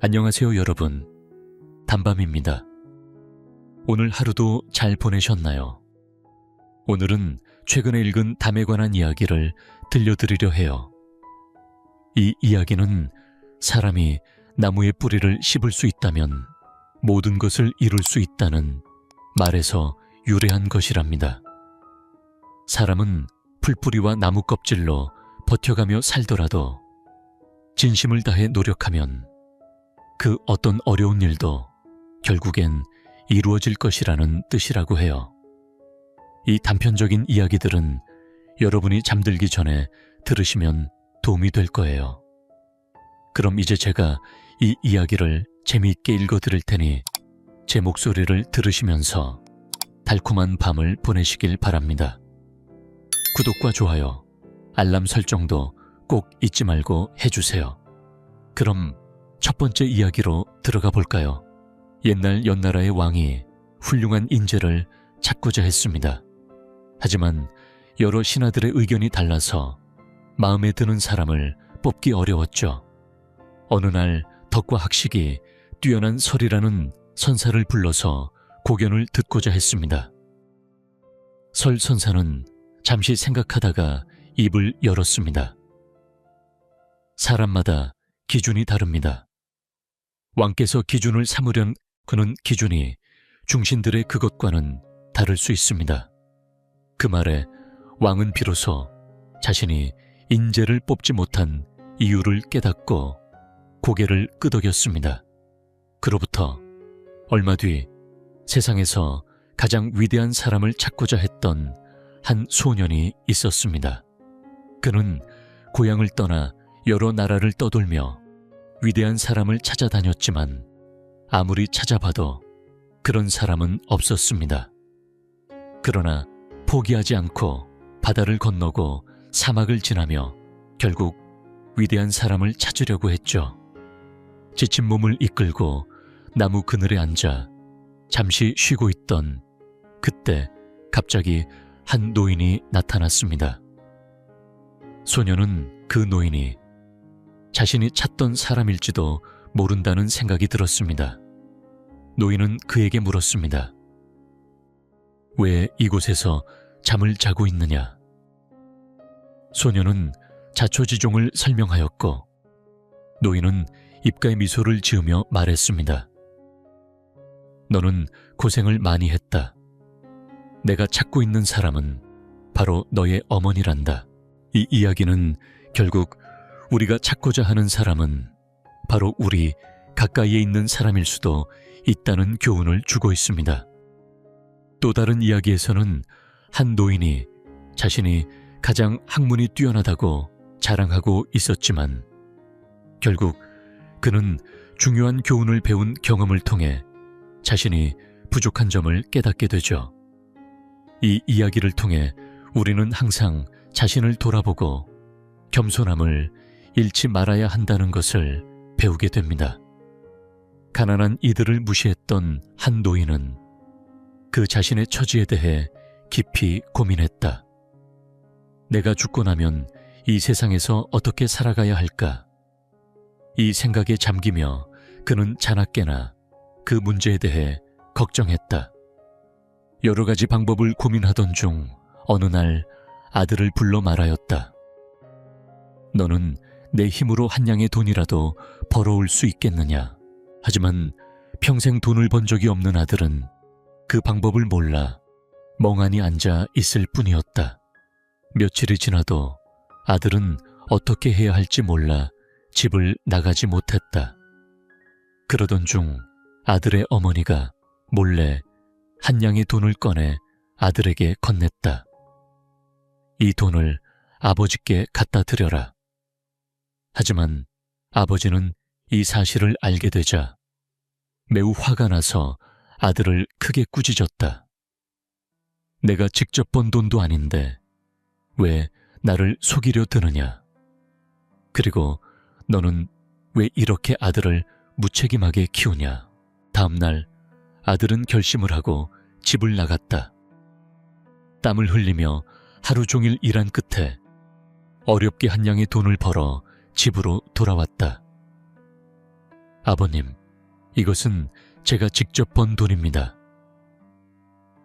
안녕하세요, 여러분. 단밤입니다. 오늘 하루도 잘 보내셨나요? 오늘은 최근에 읽은 담에 관한 이야기를 들려드리려 해요. 이 이야기는 사람이 나무의 뿌리를 씹을 수 있다면 모든 것을 이룰 수 있다는 말에서 유래한 것이랍니다. 사람은 풀뿌리와 나무 껍질로 버텨가며 살더라도 진심을 다해 노력하면 그 어떤 어려운 일도 결국엔 이루어질 것이라는 뜻이라고 해요. 이 단편적인 이야기들은 여러분이 잠들기 전에 들으시면 도움이 될 거예요. 그럼 이제 제가 이 이야기를 재미있게 읽어드릴 테니 제 목소리를 들으시면서 달콤한 밤을 보내시길 바랍니다. 구독과 좋아요, 알람 설정도 꼭 잊지 말고 해주세요. 그럼 첫 번째 이야기로 들어가 볼까요? 옛날 연나라의 왕이 훌륭한 인재를 찾고자 했습니다. 하지만 여러 신하들의 의견이 달라서 마음에 드는 사람을 뽑기 어려웠죠. 어느 날 덕과 학식이 뛰어난 설이라는 선사를 불러서 고견을 듣고자 했습니다. 설 선사는 잠시 생각하다가 입을 열었습니다. 사람마다 기준이 다릅니다. 왕께서 기준을 삼으려는 그는 기준이 중신들의 그것과는 다를 수 있습니다. 그 말에 왕은 비로소 자신이 인재를 뽑지 못한 이유를 깨닫고 고개를 끄덕였습니다. 그로부터 얼마 뒤 세상에서 가장 위대한 사람을 찾고자 했던 한 소년이 있었습니다. 그는 고향을 떠나 여러 나라를 떠돌며 위대한 사람을 찾아다녔지만 아무리 찾아봐도 그런 사람은 없었습니다. 그러나 포기하지 않고 바다를 건너고 사막을 지나며 결국 위대한 사람을 찾으려고 했죠. 지친 몸을 이끌고 나무 그늘에 앉아 잠시 쉬고 있던 그때 갑자기 한 노인이 나타났습니다. 소년은 그 노인이 자신이 찾던 사람일지도 모른다는 생각이 들었습니다. 노인은 그에게 물었습니다. 왜 이곳에서 잠을 자고 있느냐? 소년은 자초지종을 설명하였고 노인은 입가에 미소를 지으며 말했습니다. 너는 고생을 많이 했다. 내가 찾고 있는 사람은 바로 너의 어머니란다. 이 이야기는 결국 우리가 찾고자 하는 사람은 바로 우리 가까이에 있는 사람일 수도 있다는 교훈을 주고 있습니다. 또 다른 이야기에서는 한 노인이 자신이 가장 학문이 뛰어나다고 자랑하고 있었지만 결국 그는 중요한 교훈을 배운 경험을 통해 자신이 부족한 점을 깨닫게 되죠. 이 이야기를 통해 우리는 항상 자신을 돌아보고 겸손함을 잃지 말아야 한다는 것을 배우게 됩니다. 가난한 이들을 무시했던 한 노인은 그 자신의 처지에 대해 깊이 고민했다. 내가 죽고 나면 이 세상에서 어떻게 살아가야 할까? 이 생각에 잠기며 그는 자나깨나 그 문제에 대해 걱정했다. 여러 가지 방법을 고민하던 중 어느 날 아들을 불러 말하였다. 너는 내 힘으로 한 양의 돈이라도 벌어올 수 있겠느냐? 하지만 평생 돈을 번 적이 없는 아들은 그 방법을 몰라 멍하니 앉아 있을 뿐이었다. 며칠이 지나도 아들은 어떻게 해야 할지 몰라 집을 나가지 못했다. 그러던 중 아들의 어머니가 몰래 한 양의 돈을 꺼내 아들에게 건넸다. 이 돈을 아버지께 갖다 드려라. 하지만 아버지는 이 사실을 알게 되자 매우 화가 나서 아들을 크게 꾸짖었다. 내가 직접 번 돈도 아닌데 왜 나를 속이려 드느냐? 그리고 너는 왜 이렇게 아들을 무책임하게 키우냐? 다음 날 아들은 결심을 하고 집을 나갔다. 땀을 흘리며 하루 종일 일한 끝에 어렵게 한 양의 돈을 벌어 집으로 돌아왔다. 아버님, 이것은 제가 직접 번 돈입니다.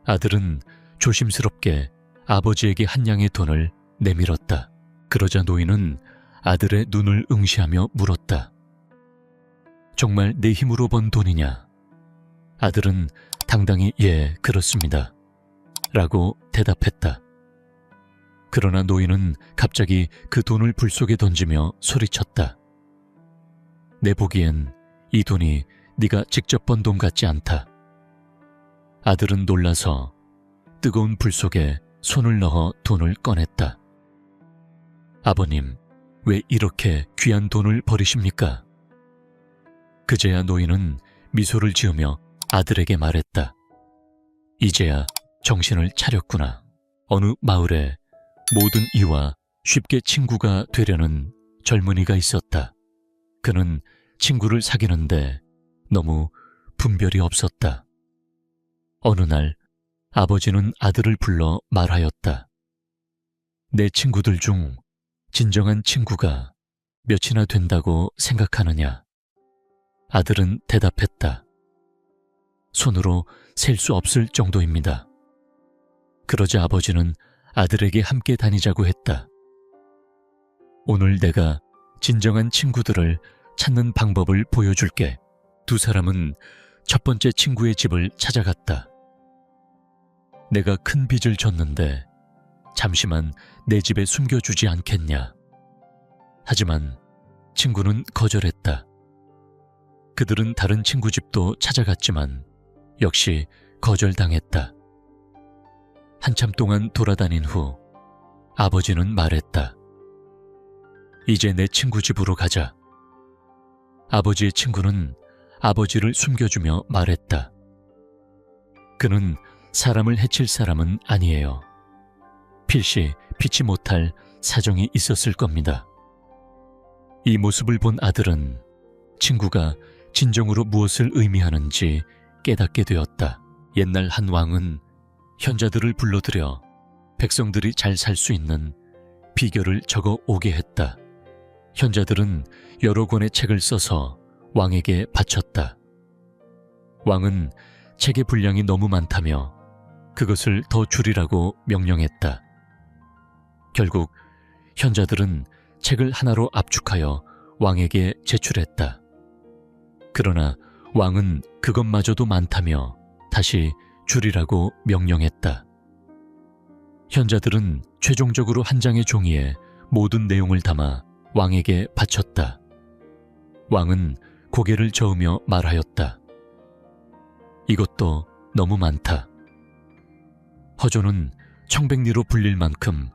아들은 조심스럽게 아버지에게 한 양의 돈을 내밀었다. 그러자 노인은 아들의 눈을 응시하며 물었다. 정말 내 힘으로 번 돈이냐? 아들은 당당히 예, 그렇습니다. 라고 대답했다. 그러나 노인은 갑자기 그 돈을 불 속에 던지며 소리쳤다. 내 보기엔 이 돈이 네가 직접 번 돈 같지 않다. 아들은 놀라서 뜨거운 불 속에 손을 넣어 돈을 꺼냈다. 아버님, 왜 이렇게 귀한 돈을 버리십니까? 그제야 노인은 미소를 지으며 아들에게 말했다. 이제야 정신을 차렸구나. 어느 마을에 모든 이와 쉽게 친구가 되려는 젊은이가 있었다. 그는 친구를 사귀는데 너무 분별이 없었다. 어느 날 아버지는 아들을 불러 말하였다. 내 친구들 중 진정한 친구가 몇이나 된다고 생각하느냐? 아들은 대답했다. 손으로 셀 수 없을 정도입니다. 그러자 아버지는 아들에게 함께 다니자고 했다. 오늘 내가 진정한 친구들을 찾는 방법을 보여줄게. 두 사람은 첫 번째 친구의 집을 찾아갔다. 내가 큰 빚을 졌는데 잠시만 내 집에 숨겨주지 않겠냐? 하지만 친구는 거절했다. 그들은 다른 친구 집도 찾아갔지만 역시 거절당했다. 한참 동안 돌아다닌 후 아버지는 말했다. 이제 내 친구 집으로 가자. 아버지의 친구는 아버지를 숨겨주며 말했다. 그는 사람을 해칠 사람은 아니에요. 필시 피치 못할 사정이 있었을 겁니다. 이 모습을 본 아들은 친구가 진정으로 무엇을 의미하는지 깨닫게 되었다. 옛날 한 왕은 현자들을 불러들여 백성들이 잘 살 수 있는 비결을 적어 오게 했다. 현자들은 여러 권의 책을 써서 왕에게 바쳤다. 왕은 책의 분량이 너무 많다며 그것을 더 줄이라고 명령했다. 결국 현자들은 책을 하나로 압축하여 왕에게 제출했다. 그러나 왕은 그것마저도 많다며 다시 줄이라고 명령했다. 현자들은 최종적으로 한 장의 종이에 모든 내용을 담아 왕에게 바쳤다. 왕은 고개를 저으며 말하였다. 이것도 너무 많다. 허조는 청백리로 불릴 만큼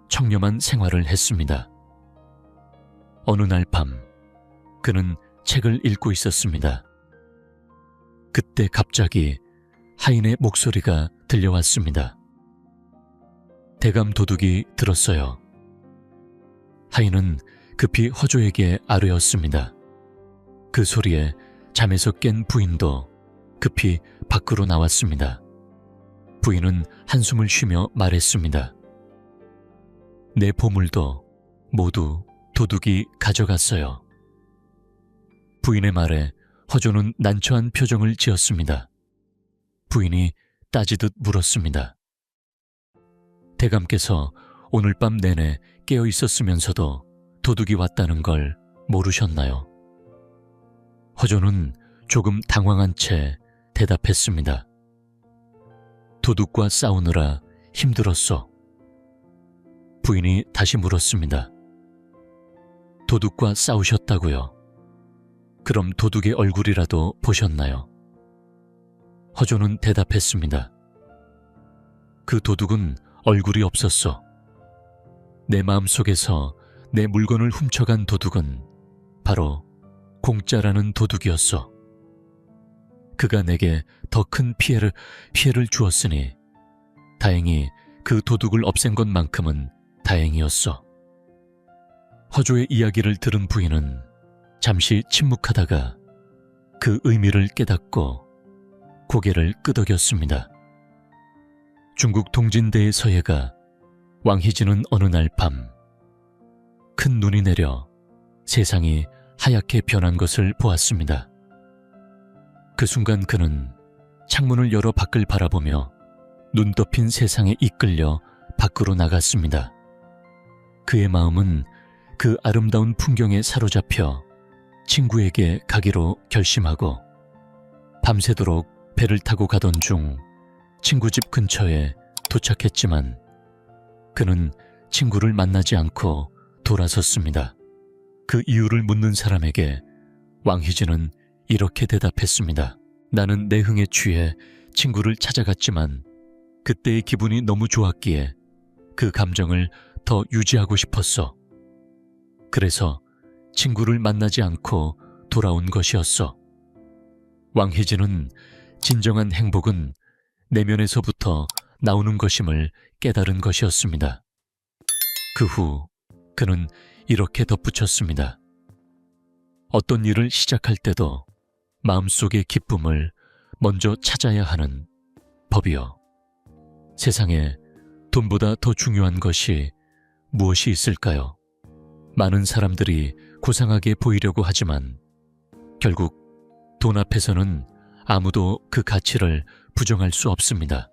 청렴한 생활을 했습니다. 어느 날 밤 그는 책을 읽고 있었습니다. 그때 갑자기 하인의 목소리가 들려왔습니다. 대감 도둑이 들었어요. 하인은 급히 허조에게 아뢰었습니다. 그 소리에 잠에서 깬 부인도 급히 밖으로 나왔습니다. 부인은 한숨을 쉬며 말했습니다. 내 보물도 모두 도둑이 가져갔어요. 부인의 말에 허조는 난처한 표정을 지었습니다. 부인이 따지듯 물었습니다. 대감께서 오늘 밤 내내 깨어 있었으면서도 도둑이 왔다는 걸 모르셨나요? 허조는 조금 당황한 채 대답했습니다. 도둑과 싸우느라 힘들었어. 부인이 다시 물었습니다. 도둑과 싸우셨다고요? 그럼 도둑의 얼굴이라도 보셨나요? 허조는 대답했습니다. 그 도둑은 얼굴이 없었어. 내 마음속에서 내 물건을 훔쳐간 도둑은 바로 공짜라는 도둑이었어. 그가 내게 더 큰 피해를 주었으니 다행히 그 도둑을 없앤 것만큼은 다행이었어. 허조의 이야기를 들은 부인은 잠시 침묵하다가 그 의미를 깨닫고 고개를 끄덕였습니다. 중국 동진대의 서예가 왕희지는 어느 날 밤 큰 눈이 내려 세상이 하얗게 변한 것을 보았습니다. 그 순간 그는 창문을 열어 밖을 바라보며 눈 덮인 세상에 이끌려 밖으로 나갔습니다. 그의 마음은 그 아름다운 풍경에 사로잡혀 친구에게 가기로 결심하고 밤새도록 배를 타고 가던 중 친구 집 근처에 도착했지만 그는 친구를 만나지 않고 돌아섰습니다. 그 이유를 묻는 사람에게 왕희진은 이렇게 대답했습니다. 나는 내 흥에 취해 친구를 찾아갔지만 그때의 기분이 너무 좋았기에 그 감정을 더 유지하고 싶었어. 그래서 친구를 만나지 않고 돌아온 것이었어. 왕희진은 진정한 행복은 내면에서부터 나오는 것임을 깨달은 것이었습니다. 그 후 그는 이렇게 덧붙였습니다. 어떤 일을 시작할 때도 마음속의 기쁨을 먼저 찾아야 하는 법이요. 세상에 돈보다 더 중요한 것이 무엇이 있을까요? 많은 사람들이 고상하게 보이려고 하지만 결국 돈 앞에서는 아무도 그 가치를 부정할 수 없습니다.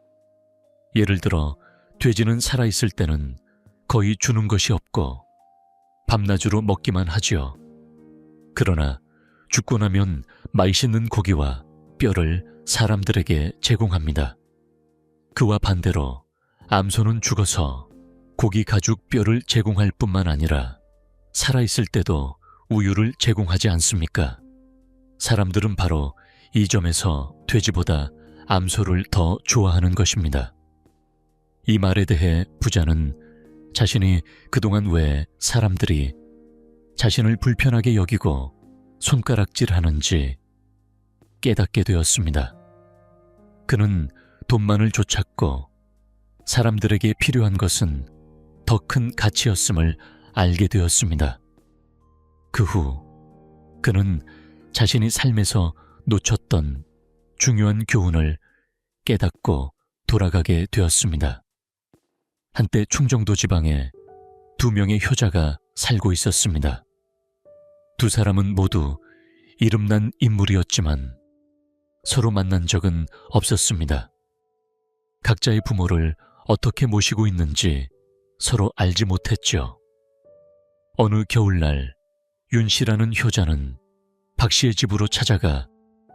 예를 들어 돼지는 살아있을 때는 거의 주는 것이 없고 밤낮으로 먹기만 하지요. 그러나 죽고 나면 맛있는 고기와 뼈를 사람들에게 제공합니다. 그와 반대로 암소는 죽어서 고기 가죽 뼈를 제공할 뿐만 아니라 살아있을 때도 우유를 제공하지 않습니까? 사람들은 바로 이 점에서 돼지보다 암소를 더 좋아하는 것입니다. 이 말에 대해 부자는 자신이 그동안 왜 사람들이 자신을 불편하게 여기고 손가락질하는지 깨닫게 되었습니다. 그는 돈만을 좇았고 사람들에게 필요한 것은 더 큰 가치였음을 알게 되었습니다. 그 후 그는 자신이 삶에서 놓쳤던 중요한 교훈을 깨닫고 돌아가게 되었습니다. 한때 충정도 지방에 2명의 효자가 살고 있었습니다. 두 사람은 모두 이름난 인물이었지만 서로 만난 적은 없었습니다. 각자의 부모를 어떻게 모시고 있는지 서로 알지 못했죠. 어느 겨울날 윤 씨라는 효자는 박 씨의 집으로 찾아가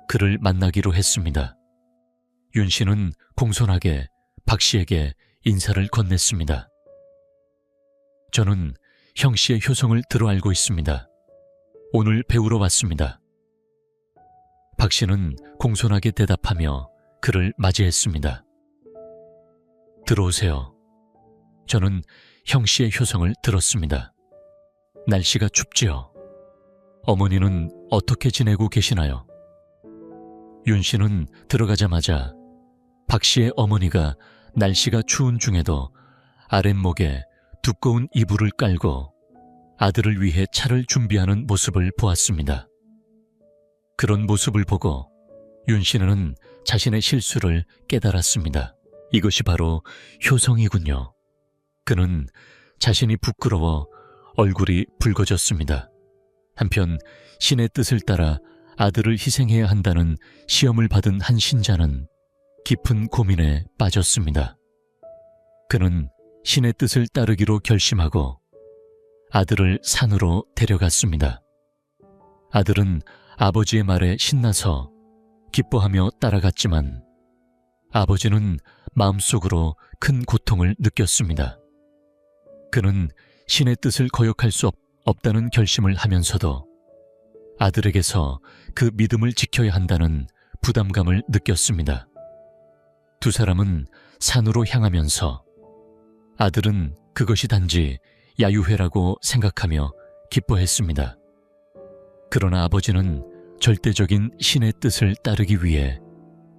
그를 만나기로 했습니다. 윤 씨는 공손하게 박 씨에게 인사를 건넸습니다. 저는 형 씨의 효성을 들어 알고 있습니다. 오늘 배우러 왔습니다. 박 씨는 공손하게 대답하며 그를 맞이했습니다. 들어오세요. 저는 형 씨의 효성을 들었습니다. 날씨가 춥지요. 어머니는 어떻게 지내고 계시나요? 윤 씨는 들어가자마자 박 씨의 어머니가 날씨가 추운 중에도 아랫목에 두꺼운 이불을 깔고 아들을 위해 차를 준비하는 모습을 보았습니다. 그런 모습을 보고 윤 씨는 자신의 실수를 깨달았습니다. 이것이 바로 효성이군요. 그는 자신이 부끄러워 얼굴이 붉어졌습니다. 한편 신의 뜻을 따라 아들을 희생해야 한다는 시험을 받은 한 신자는 깊은 고민에 빠졌습니다. 그는 신의 뜻을 따르기로 결심하고 아들을 산으로 데려갔습니다. 아들은 아버지의 말에 신나서 기뻐하며 따라갔지만 아버지는 마음속으로 큰 고통을 느꼈습니다. 그는 신의 뜻을 거역할 수 없다는 결심을 하면서도 아들에게서 그 믿음을 지켜야 한다는 부담감을 느꼈습니다. 두 사람은 산으로 향하면서 아들은 그것이 단지 야유회라고 생각하며 기뻐했습니다. 그러나 아버지는 절대적인 신의 뜻을 따르기 위해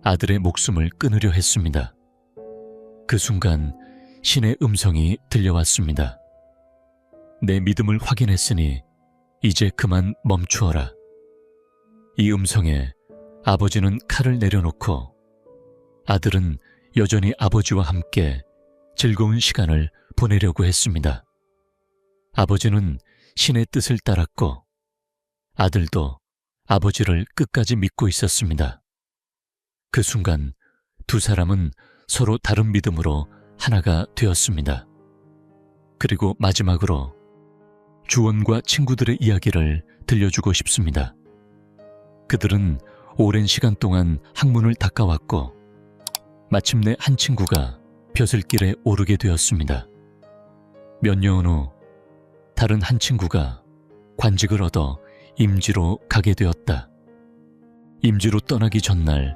아들의 목숨을 끊으려 했습니다. 그 순간 신의 음성이 들려왔습니다. 내 믿음을 확인했으니 이제 그만 멈추어라. 이 음성에 아버지는 칼을 내려놓고 아들은 여전히 아버지와 함께 즐거운 시간을 보내려고 했습니다. 아버지는 신의 뜻을 따랐고 아들도 아버지를 끝까지 믿고 있었습니다. 그 순간 두 사람은 서로 다른 믿음으로 하나가 되었습니다. 그리고 마지막으로 주원과 친구들의 이야기를 들려주고 싶습니다. 그들은 오랜 시간 동안 학문을 닦아왔고 마침내 한 친구가 벼슬길에 오르게 되었습니다. 몇 년 후 다른 한 친구가 관직을 얻어 임지로 가게 되었다. 임지로 떠나기 전날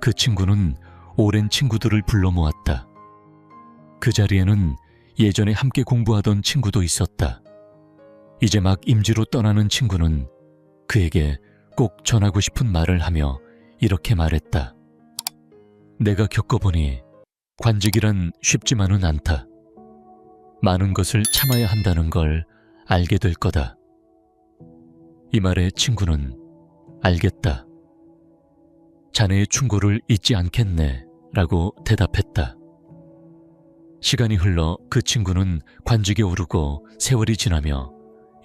그 친구는 오랜 친구들을 불러 모았다. 그 자리에는 예전에 함께 공부하던 친구도 있었다. 이제 막 임지로 떠나는 친구는 그에게 꼭 전하고 싶은 말을 하며 이렇게 말했다. 내가 겪어보니 관직이란 쉽지만은 않다. 많은 것을 참아야 한다는 걸 알게 될 거다. 이 말에 친구는 알겠다. 자네의 충고를 잊지 않겠네 라고 대답했다. 시간이 흘러 그 친구는 관직에 오르고 세월이 지나며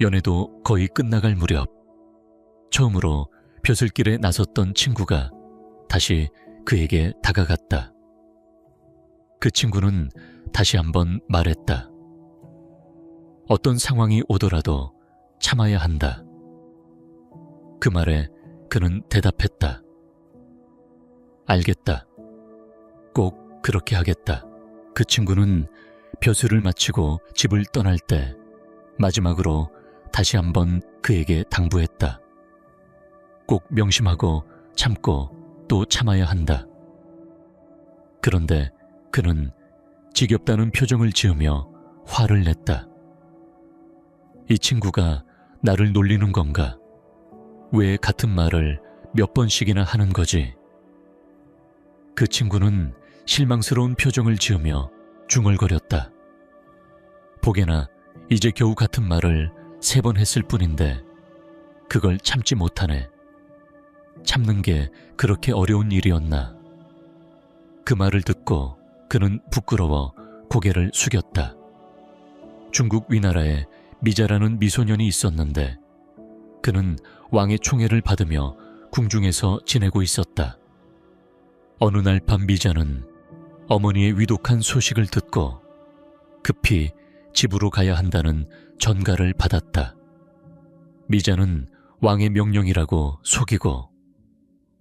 연애도 거의 끝나갈 무렵 처음으로 벼슬길에 나섰던 친구가 다시 그에게 다가갔다. 그 친구는 다시 한번 말했다. 어떤 상황이 오더라도 참아야 한다. 그 말에 그는 대답했다. 알겠다. 꼭 그렇게 하겠다. 그 친구는 벼슬을 마치고 집을 떠날 때 마지막으로 다시 한번 그에게 당부했다. 꼭 명심하고 참고 또 참아야 한다. 그런데 그는 지겹다는 표정을 지으며 화를 냈다. 이 친구가 나를 놀리는 건가? 왜 같은 말을 몇 번씩이나 하는 거지? 그 친구는 실망스러운 표정을 지으며 중얼거렸다. 보게나 이제 겨우 같은 말을 3번 했을 뿐인데 그걸 참지 못하네. 참는 게 그렇게 어려운 일이었나? 그 말을 듣고 그는 부끄러워 고개를 숙였다. 중국 위나라에 미자라는 미소년이 있었는데 그는 왕의 총애를 받으며 궁중에서 지내고 있었다. 어느 날 밤 미자는 어머니의 위독한 소식을 듣고 급히 집으로 가야 한다는 전가를 받았다. 미자는 왕의 명령이라고 속이고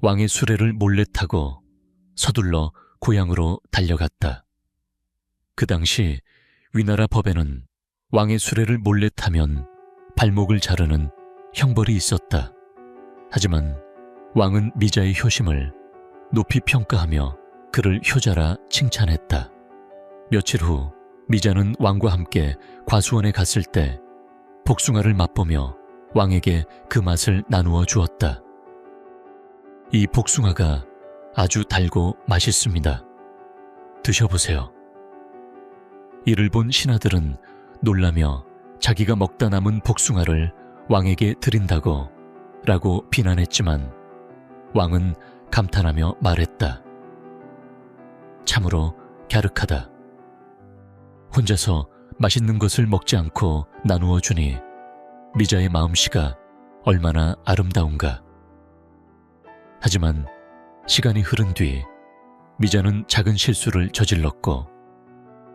왕의 수레를 몰래 타고 서둘러 고향으로 달려갔다. 그 당시 위나라 법에는 왕의 수레를 몰래 타면 발목을 자르는 형벌이 있었다. 하지만 왕은 미자의 효심을 높이 평가하며 그를 효자라 칭찬했다. 며칠 후 미자는 왕과 함께 과수원에 갔을 때 복숭아를 맛보며 왕에게 그 맛을 나누어 주었다. 이 복숭아가 아주 달고 맛있습니다. 드셔보세요. 이를 본 신하들은 놀라며 자기가 먹다 남은 복숭아를 왕에게 드린다고 라고 비난했지만 왕은 감탄하며 말했다. 참으로 갸륵하다. 혼자서 맛있는 것을 먹지 않고 나누어 주니 미자의 마음씨가 얼마나 아름다운가. 하지만 시간이 흐른 뒤 미자는 작은 실수를 저질렀고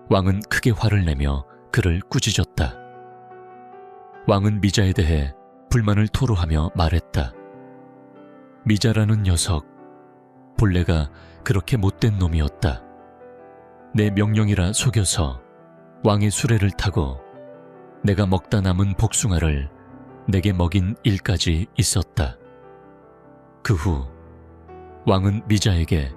왕은 크게 화를 내며 그를 꾸짖었다. 왕은 미자에 대해 불만을 토로하며 말했다. 미자라는 녀석, 본래가 그렇게 못된 놈이었다. 내 명령이라 속여서 왕의 수레를 타고 내가 먹다 남은 복숭아를 내게 먹인 일까지 있었다. 그 후 왕은 미자에게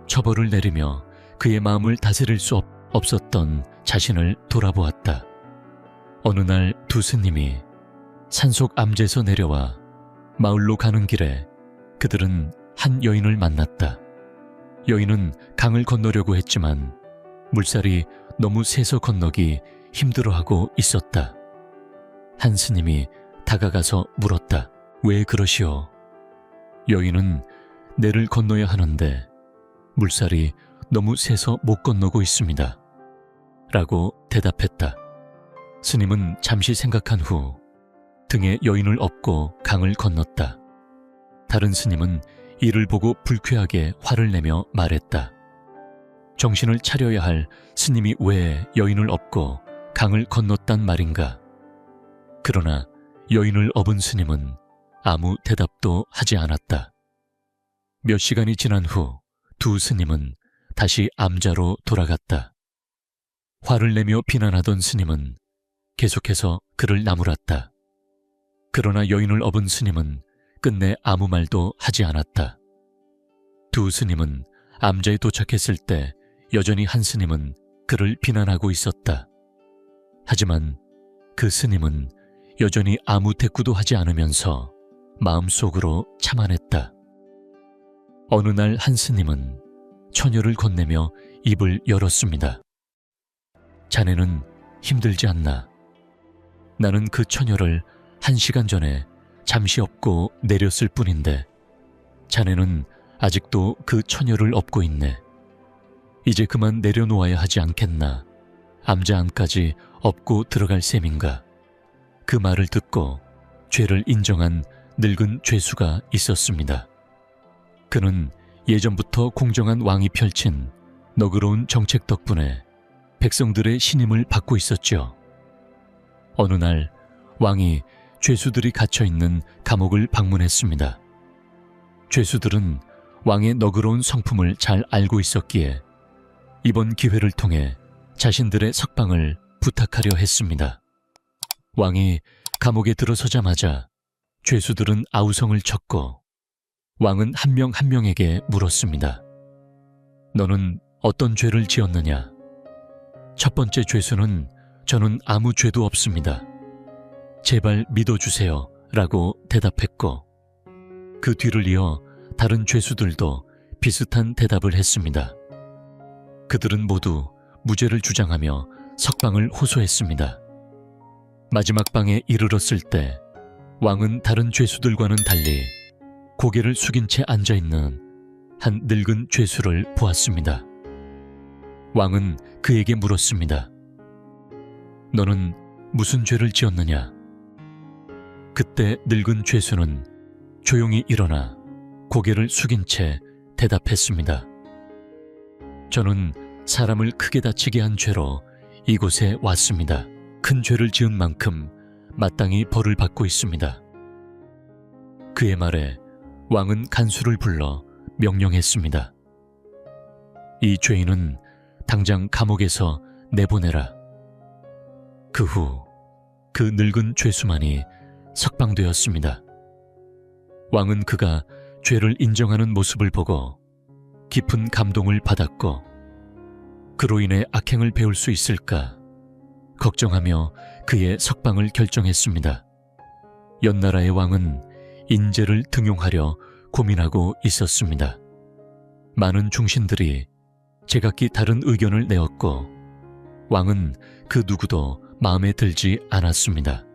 처벌을 내리며 그의 마음을 다스릴 수 없었던 자신을 돌아보았다. 어느 날 두 스님이 산속 암제에서 내려와 마을로 가는 길에 그들은 한 여인을 만났다. 여인은 강을 건너려고 했지만 물살이 너무 세서 건너기 힘들어하고 있었다. 한 스님이 다가가서 물었다. 왜 그러시오? 여인은 내를 건너야 하는데 물살이 너무 세서 못 건너고 있습니다. 라고 대답했다. 스님은 잠시 생각한 후 등에 여인을 업고 강을 건넜다. 다른 스님은 이를 보고 불쾌하게 화를 내며 말했다. 정신을 차려야 할 스님이 왜 여인을 업고 강을 건넜단 말인가? 그러나 여인을 업은 스님은 아무 대답도 하지 않았다. 몇 시간이 지난 후 두 스님은 다시 암자로 돌아갔다. 화를 내며 비난하던 스님은 계속해서 그를 나무랐다. 그러나 여인을 업은 스님은 끝내 아무 말도 하지 않았다. 두 스님은 암자에 도착했을 때 여전히 한 스님은 그를 비난하고 있었다. 하지만 그 스님은 여전히 아무 대꾸도 하지 않으면서 마음속으로 참아냈다. 어느 날 한 스님은 처녀를 건네며 입을 열었습니다. 자네는 힘들지 않나? 나는 그 처녀를 1시간 전에 잠시 업고 내렸을 뿐인데 자네는 아직도 그 처녀를 업고 있네. 이제 그만 내려놓아야 하지 않겠나? 암자 안까지 업고 들어갈 셈인가? 그 말을 듣고 죄를 인정한 늙은 죄수가 있었습니다. 그는 예전부터 공정한 왕이 펼친 너그러운 정책 덕분에 백성들의 신임을 받고 있었죠. 어느 날 왕이 죄수들이 갇혀있는 감옥을 방문했습니다. 죄수들은 왕의 너그러운 성품을 잘 알고 있었기에 이번 기회를 통해 자신들의 석방을 부탁하려 했습니다. 왕이 감옥에 들어서자마자 죄수들은 아우성을 쳤고 왕은 한 명 한 명에게 물었습니다. 너는 어떤 죄를 지었느냐? 첫 번째 죄수는 저는 아무 죄도 없습니다. 제발 믿어주세요 라고 대답했고 그 뒤를 이어 다른 죄수들도 비슷한 대답을 했습니다. 그들은 모두 무죄를 주장하며 석방을 호소했습니다. 마지막 방에 이르렀을 때 왕은 다른 죄수들과는 달리 고개를 숙인 채 앉아있는 한 늙은 죄수를 보았습니다. 왕은 그에게 물었습니다. 너는 무슨 죄를 지었느냐? 그때 늙은 죄수는 조용히 일어나 고개를 숙인 채 대답했습니다. 저는 사람을 크게 다치게 한 죄로 이곳에 왔습니다. 큰 죄를 지은 만큼 마땅히 벌을 받고 있습니다. 그의 말에 왕은 간수를 불러 명령했습니다. 이 죄인은 당장 감옥에서 내보내라. 그 후 그 늙은 죄수만이 석방되었습니다. 왕은 그가 죄를 인정하는 모습을 보고 깊은 감동을 받았고 그로 인해 악행을 배울 수 있을까 걱정하며 그의 석방을 결정했습니다. 연나라의 왕은 인재를 등용하려 고민하고 있었습니다. 많은 중신들이 제각기 다른 의견을 내었고 왕은 그 누구도 마음에 들지 않았습니다.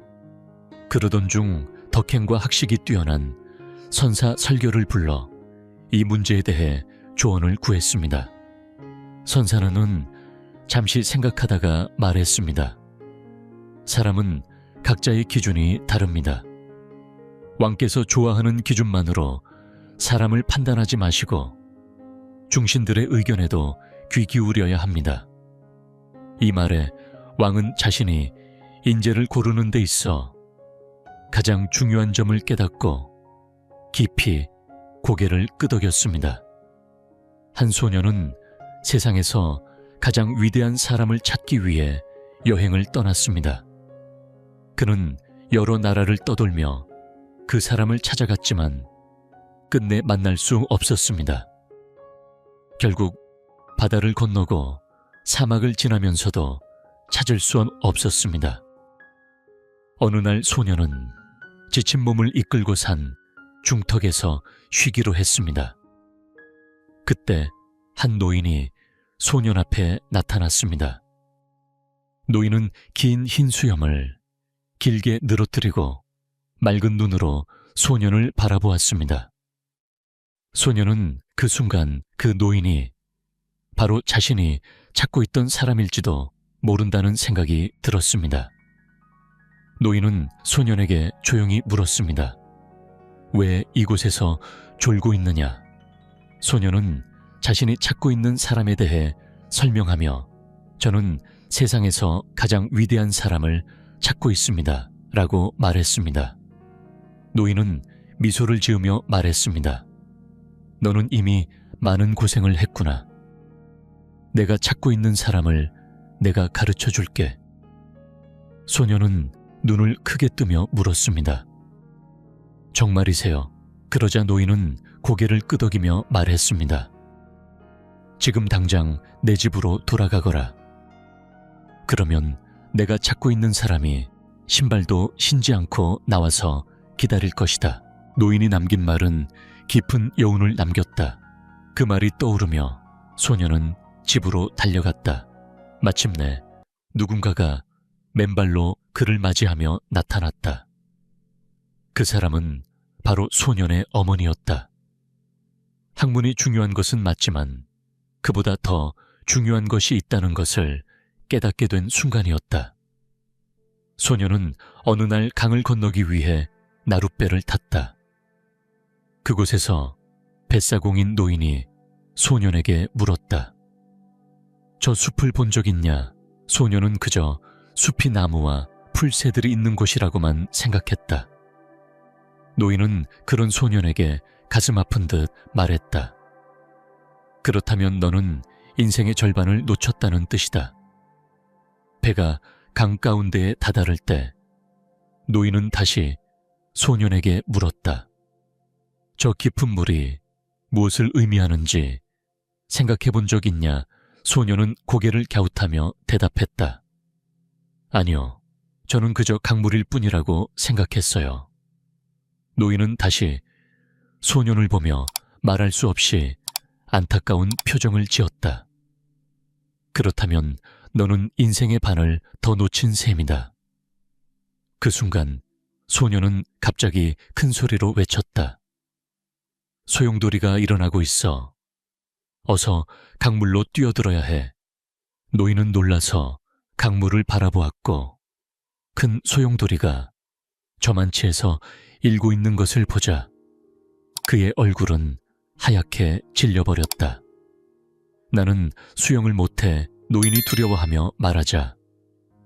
그러던 중 덕행과 학식이 뛰어난 선사 설교를 불러 이 문제에 대해 조언을 구했습니다. 선사는 잠시 생각하다가 말했습니다. 사람은 각자의 기준이 다릅니다. 왕께서 좋아하는 기준만으로 사람을 판단하지 마시고 중신들의 의견에도 귀 기울여야 합니다. 이 말에 왕은 자신이 인재를 고르는 데 있어 가장 중요한 점을 깨닫고 깊이 고개를 끄덕였습니다. 한 소녀는 세상에서 가장 위대한 사람을 찾기 위해 여행을 떠났습니다. 그는 여러 나라를 떠돌며 그 사람을 찾아갔지만 끝내 만날 수 없었습니다. 결국 바다를 건너고 사막을 지나면서도 찾을 수 없었습니다. 어느 날 소녀는 지친 몸을 이끌고 산 중턱에서 쉬기로 했습니다. 그때 한 노인이 소년 앞에 나타났습니다. 노인은 긴 흰 수염을 길게 늘어뜨리고 맑은 눈으로 소년을 바라보았습니다. 소년은 그 순간 그 노인이 바로 자신이 찾고 있던 사람일지도 모른다는 생각이 들었습니다. 노인은 소년에게 조용히 물었습니다. 왜 이곳에서 졸고 있느냐? 소년은 자신이 찾고 있는 사람에 대해 설명하며 저는 세상에서 가장 위대한 사람을 찾고 있습니다. 라고 말했습니다. 노인은 미소를 지으며 말했습니다. 너는 이미 많은 고생을 했구나. 내가 찾고 있는 사람을 내가 가르쳐 줄게. 소년은 눈을 크게 뜨며 물었습니다. 정말이세요? 그러자 노인은 고개를 끄덕이며 말했습니다. 지금 당장 내 집으로 돌아가거라. 그러면 내가 찾고 있는 사람이 신발도 신지 않고 나와서 기다릴 것이다. 노인이 남긴 말은 깊은 여운을 남겼다. 그 말이 떠오르며 소년은 집으로 달려갔다. 마침내 누군가가 맨발로 그를 맞이하며 나타났다. 그 사람은 바로 소년의 어머니였다. 학문이 중요한 것은 맞지만 그보다 더 중요한 것이 있다는 것을 깨닫게 된 순간이었다. 소년은 어느 날 강을 건너기 위해 나룻배를 탔다. 그곳에서 뱃사공인 노인이 소년에게 물었다. 저 숲을 본 적 있냐? 소년은 그저 숲이 나무와 풀새들이 있는 곳이라고만 생각했다. 노인은 그런 소년에게 가슴 아픈 듯 말했다. 그렇다면 너는 인생의 절반을 놓쳤다는 뜻이다. 배가 강 가운데에 다다를 때 노인은 다시 소년에게 물었다. 저 깊은 물이 무엇을 의미하는지 생각해 본 적 있냐? 소년은 고개를 갸웃하며 대답했다. 아니요, 저는 그저 강물일 뿐이라고 생각했어요. 노인은 다시 소년을 보며 말할 수 없이 안타까운 표정을 지었다. 그렇다면 너는 인생의 반을 더 놓친 셈이다. 그 순간 소년은 갑자기 큰 소리로 외쳤다. 소용돌이가 일어나고 있어. 어서 강물로 뛰어들어야 해. 노인은 놀라서 강물을 바라보았고 큰 소용돌이가 저만치에서 일고 있는 것을 보자 그의 얼굴은 하얗게 질려버렸다. 나는 수영을 못해 노인이 두려워하며 말하자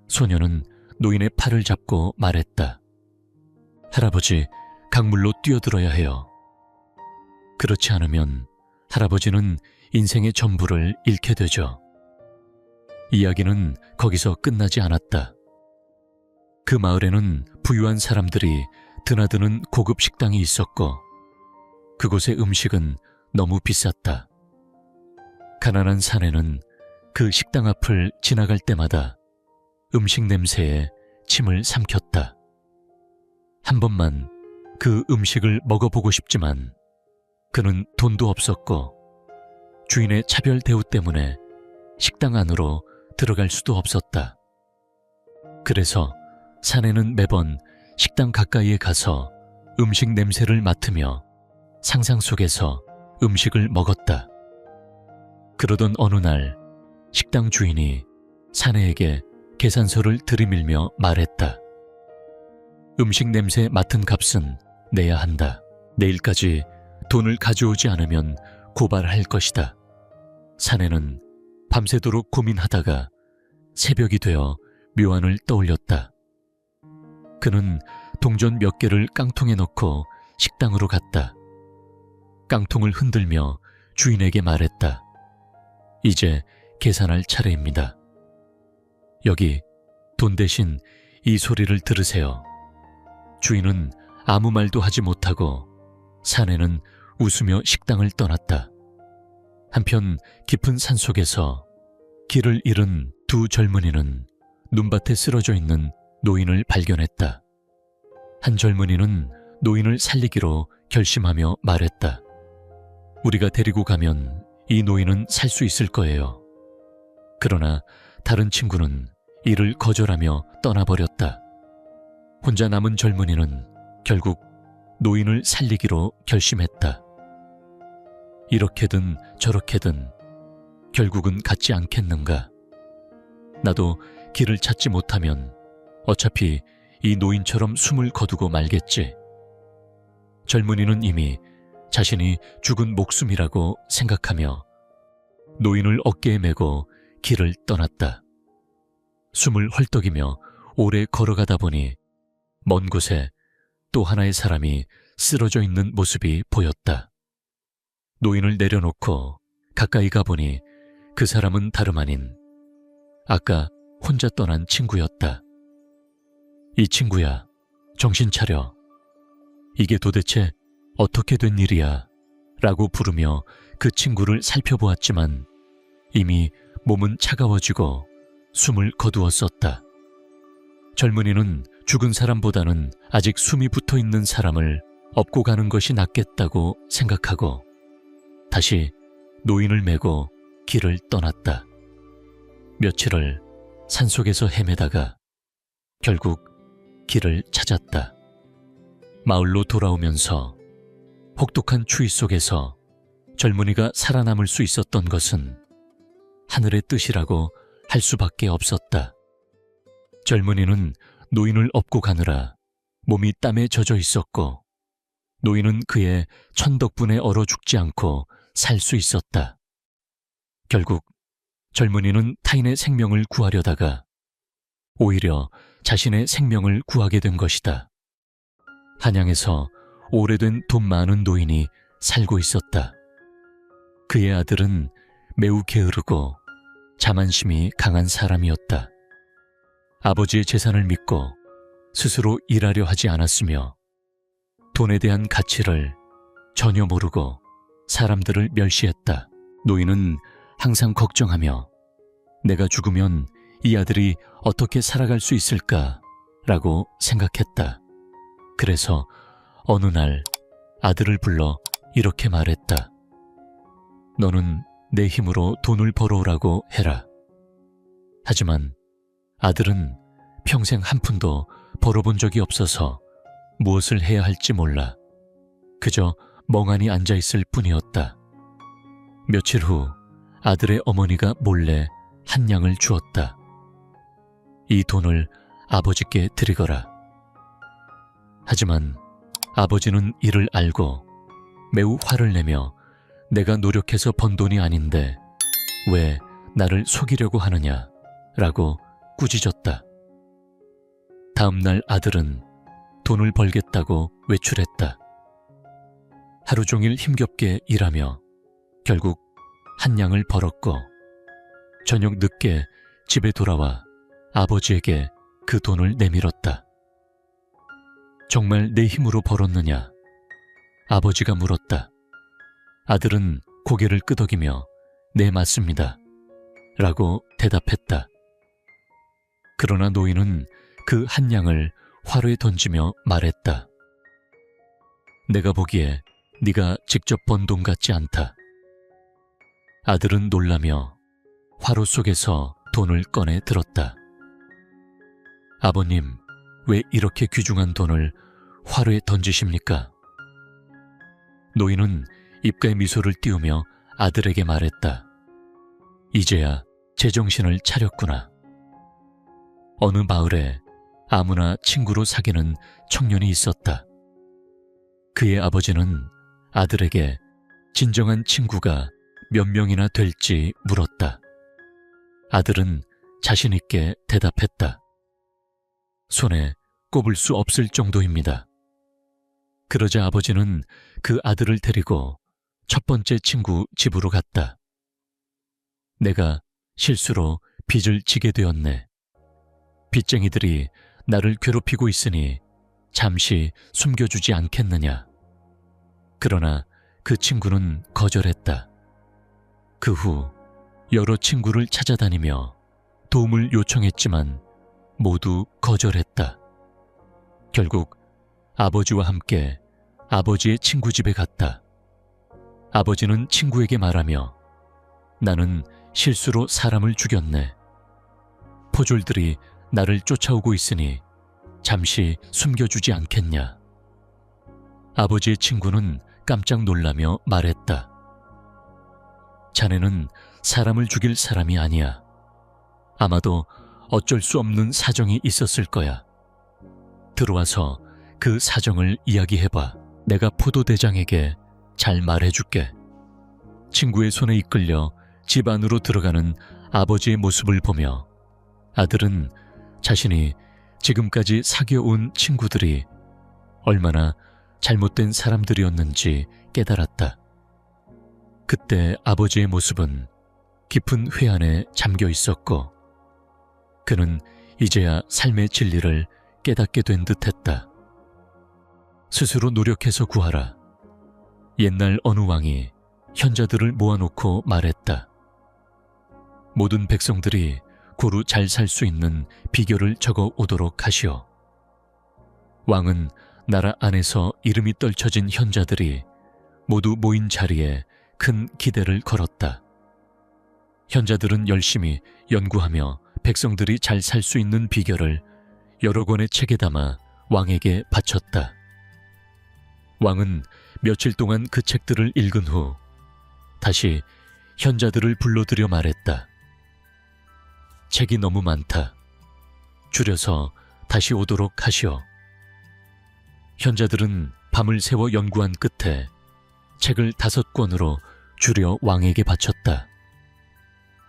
소년은 노인의 팔을 잡고 말했다. 할아버지, 강물로 뛰어들어야 해요. 그렇지 않으면 할아버지는 인생의 전부를 잃게 되죠. 이야기는 거기서 끝나지 않았다. 그 마을에는 부유한 사람들이 드나드는 고급 식당이 있었고 그곳의 음식은 너무 비쌌다. 가난한 사내는 그 식당 앞을 지나갈 때마다 음식 냄새에 침을 삼켰다. 한 번만 그 음식을 먹어보고 싶지만 그는 돈도 없었고 주인의 차별 대우 때문에 식당 안으로 들어갈 수도 없었다. 그래서 사내는 매번 식당 가까이에 가서 음식 냄새를 맡으며 상상 속에서 음식을 먹었다. 그러던 어느 날 식당 주인이 사내에게 계산서를 들이밀며 말했다. 음식 냄새 맡은 값은 내야 한다. 내일까지 돈을 가져오지 않으면 고발할 것이다. 사내는 밤새도록 고민하다가 새벽이 되어 묘안을 떠올렸다. 그는 동전 몇 개를 깡통에 넣고 식당으로 갔다. 깡통을 흔들며 주인에게 말했다. 이제 계산할 차례입니다. 여기 돈 대신 이 소리를 들으세요. 주인은 아무 말도 하지 못하고 사내는 웃으며 식당을 떠났다. 한편 깊은 산속에서 길을 잃은 두 젊은이는 눈밭에 쓰러져 있는 노인을 발견했다. 한 젊은이는 노인을 살리기로 결심하며 말했다. 우리가 데리고 가면 이 노인은 살 수 있을 거예요. 그러나 다른 친구는 이를 거절하며 떠나버렸다. 혼자 남은 젊은이는 결국 노인을 살리기로 결심했다. 이렇게든 저렇게든 결국은 갖지 않겠는가. 나도 길을 찾지 못하면 어차피 이 노인처럼 숨을 거두고 말겠지. 젊은이는 이미 자신이 죽은 목숨이라고 생각하며 노인을 어깨에 메고 길을 떠났다. 숨을 헐떡이며 오래 걸어가다 보니 먼 곳에 또 하나의 사람이 쓰러져 있는 모습이 보였다. 노인을 내려놓고 가까이 가보니 그 사람은 다름 아닌 아까 혼자 떠난 친구였다. 이 친구야, 정신 차려. 이게 도대체 어떻게 된 일이야? 라고 부르며 그 친구를 살펴보았지만 이미 몸은 차가워지고 숨을 거두었었다. 젊은이는 죽은 사람보다는 아직 숨이 붙어 있는 사람을 업고 가는 것이 낫겠다고 생각하고 다시 노인을 메고 길을 떠났다. 며칠을 산속에서 헤매다가 결국 길을 찾았다. 마을로 돌아오면서 혹독한 추위 속에서 젊은이가 살아남을 수 있었던 것은 하늘의 뜻이라고 할 수밖에 없었다. 젊은이는 노인을 업고 가느라 몸이 땀에 젖어 있었고 노인은 그의 천 덕분에 얼어 죽지 않고 살 수 있었다. 결국 젊은이는 타인의 생명을 구하려다가 오히려 자신의 생명을 구하게 된 것이다. 한양에서 오래된 돈 많은 노인이 살고 있었다. 그의 아들은 매우 게으르고 자만심이 강한 사람이었다. 아버지의 재산을 믿고 스스로 일하려 하지 않았으며 돈에 대한 가치를 전혀 모르고 사람들을 멸시했다. 노인은 항상 걱정하며 내가 죽으면 이 아들이 어떻게 살아갈 수 있을까? 라고 생각했다. 그래서 어느 날 아들을 불러 이렇게 말했다. 너는 내 힘으로 돈을 벌어오라고 해라. 하지만 아들은 평생 한 푼도 벌어본 적이 없어서 무엇을 해야 할지 몰라 그저 멍하니 앉아있을 뿐이었다. 며칠 후 아들의 어머니가 몰래 한 양을 주었다. 이 돈을 아버지께 드리거라. 하지만 아버지는 이를 알고 매우 화를 내며 내가 노력해서 번 돈이 아닌데 왜 나를 속이려고 하느냐 라고 꾸짖었다. 다음 날 아들은 돈을 벌겠다고 외출했다. 하루 종일 힘겹게 일하며 결국 한 양을 벌었고 저녁 늦게 집에 돌아와 아버지에게 그 돈을 내밀었다. 정말 내 힘으로 벌었느냐? 아버지가 물었다. 아들은 고개를 끄덕이며 네, 맞습니다. 라고 대답했다. 그러나 노인은 그 한 양을 화로에 던지며 말했다. 내가 보기에 네가 직접 번 돈 같지 않다. 아들은 놀라며 화로 속에서 돈을 꺼내 들었다. 아버님, 왜 이렇게 귀중한 돈을 화로에 던지십니까? 노인은 입가에 미소를 띄우며 아들에게 말했다. 이제야 제정신을 차렸구나. 어느 마을에 아무나 친구로 사귀는 청년이 있었다. 그의 아버지는 아들에게 진정한 친구가 몇 명이나 될지 물었다. 아들은 자신 있게 대답했다. 손에 꼽을 수 없을 정도입니다. 그러자 아버지는 그 아들을 데리고 첫 번째 친구 집으로 갔다. 내가 실수로 빚을 지게 되었네. 빚쟁이들이 나를 괴롭히고 있으니 잠시 숨겨주지 않겠느냐. 그러나 그 친구는 거절했다. 그 후 여러 친구를 찾아다니며 도움을 요청했지만 모두 거절했다. 결국 아버지와 함께 아버지의 친구 집에 갔다. 아버지는 친구에게 말하며 나는 실수로 사람을 죽였네. 포졸들이 나를 쫓아오고 있으니 잠시 숨겨주지 않겠냐. 아버지의 친구는 깜짝 놀라며 말했다. 자네는 사람을 죽일 사람이 아니야. 아마도 어쩔 수 없는 사정이 있었을 거야. 들어와서 그 사정을 이야기해봐. 내가 포도대장에게 잘 말해줄게. 친구의 손에 이끌려 집 안으로 들어가는 아버지의 모습을 보며 아들은 자신이 지금까지 사귀어온 친구들이 얼마나 잘못된 사람들이었는지 깨달았다. 그때 아버지의 모습은 깊은 회한에 잠겨 있었고 그는 이제야 삶의 진리를 깨닫게 된 듯했다. 스스로 노력해서 구하라. 옛날 어느 왕이 현자들을 모아놓고 말했다. 모든 백성들이 고루 잘 살 수 있는 비결을 적어 오도록 하시오. 왕은 나라 안에서 이름이 떨쳐진 현자들이 모두 모인 자리에 큰 기대를 걸었다. 현자들은 열심히 연구하며 백성들이 잘 살 수 있는 비결을 여러 권의 책에 담아 왕에게 바쳤다. 왕은 며칠 동안 그 책들을 읽은 후 다시 현자들을 불러들여 말했다. 책이 너무 많다. 줄여서 다시 오도록 하시오. 현자들은 밤을 새워 연구한 끝에 책을 5권으로 줄여 왕에게 바쳤다.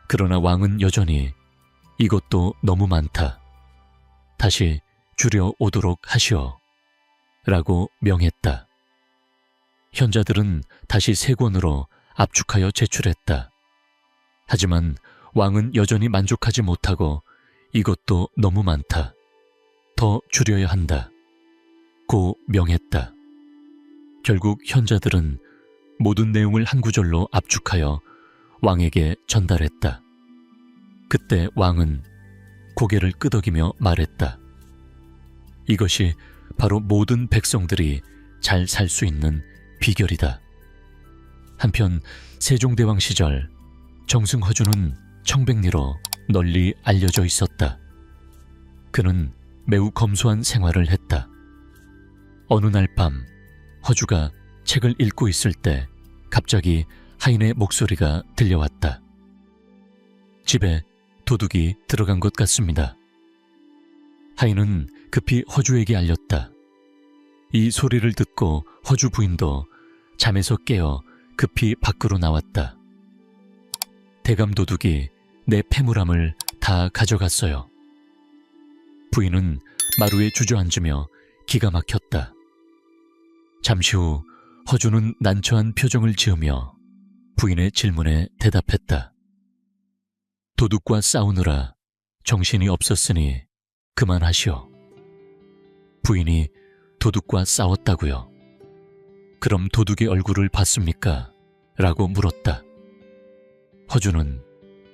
그러나 왕은 여전히 이것도 너무 많다. 다시 줄여 오도록 하시오. 라고 명했다. 현자들은 다시 3권으로 압축하여 제출했다. 하지만 왕은 여전히 만족하지 못하고 이것도 너무 많다. 더 줄여야 한다. 고 명했다. 결국 현자들은 모든 내용을 한 구절로 압축하여 왕에게 전달했다. 그때 왕은 고개를 끄덕이며 말했다. 이것이 바로 모든 백성들이 잘 살 수 있는 비결이다. 한편 세종대왕 시절 정승허주는 청백리로 널리 알려져 있었다. 그는 매우 검소한 생활을 했다. 어느 날 밤 허주가 책을 읽고 있을 때 갑자기 하인의 목소리가 들려왔다. 집에 도둑이 들어간 것 같습니다. 하인은 급히 허주에게 알렸다. 이 소리를 듣고 허주 부인도 잠에서 깨어 급히 밖으로 나왔다. 대감 도둑이 내 패물함을 다 가져갔어요. 부인은 마루에 주저앉으며 기가 막혔다. 잠시 후 허주는 난처한 표정을 지으며 부인의 질문에 대답했다. 도둑과 싸우느라 정신이 없었으니 그만하시오. 부인이 도둑과 싸웠다고요? 그럼 도둑의 얼굴을 봤습니까? 라고 물었다. 허주는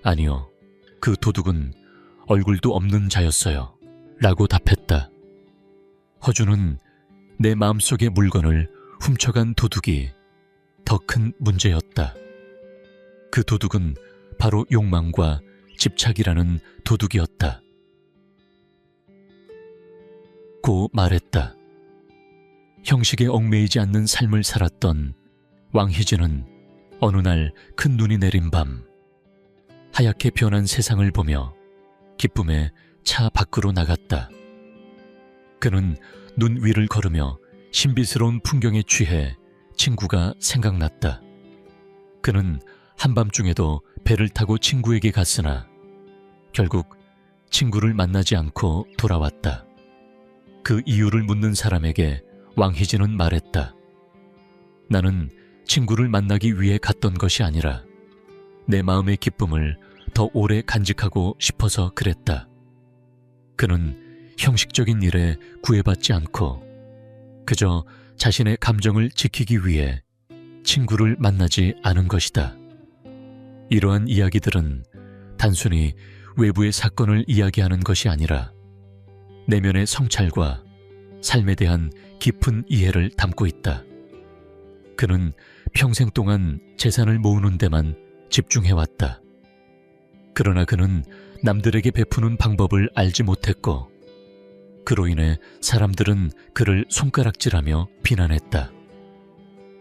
아니요. 그 도둑은 얼굴도 없는 자였어요. 라고 답했다. 허주는 내 마음속의 물건을 훔쳐간 도둑이 더 큰 문제였다. 그 도둑은 바로 욕망과 집착이라는 도둑이었다. 고 말했다. 형식에 얽매이지 않는 삶을 살았던 왕희진은 어느 날 큰 눈이 내린 밤 하얗게 변한 세상을 보며 기쁨에 차 밖으로 나갔다. 그는 눈 위를 걸으며 신비스러운 풍경에 취해 친구가 생각났다. 그는 한밤중에도 배를 타고 친구에게 갔으나 결국 친구를 만나지 않고 돌아왔다. 그 이유를 묻는 사람에게 왕희진은 말했다. 나는 친구를 만나기 위해 갔던 것이 아니라 내 마음의 기쁨을 더 오래 간직하고 싶어서 그랬다. 그는 형식적인 일에 구애받지 않고 그저 자신의 감정을 지키기 위해 친구를 만나지 않은 것이다. 이러한 이야기들은 단순히 외부의 사건을 이야기하는 것이 아니라 내면의 성찰과 삶에 대한 깊은 이해를 담고 있다. 그는 평생 동안 재산을 모으는 데만 집중해왔다. 그러나 그는 남들에게 베푸는 방법을 알지 못했고 그로 인해 사람들은 그를 손가락질하며 비난했다.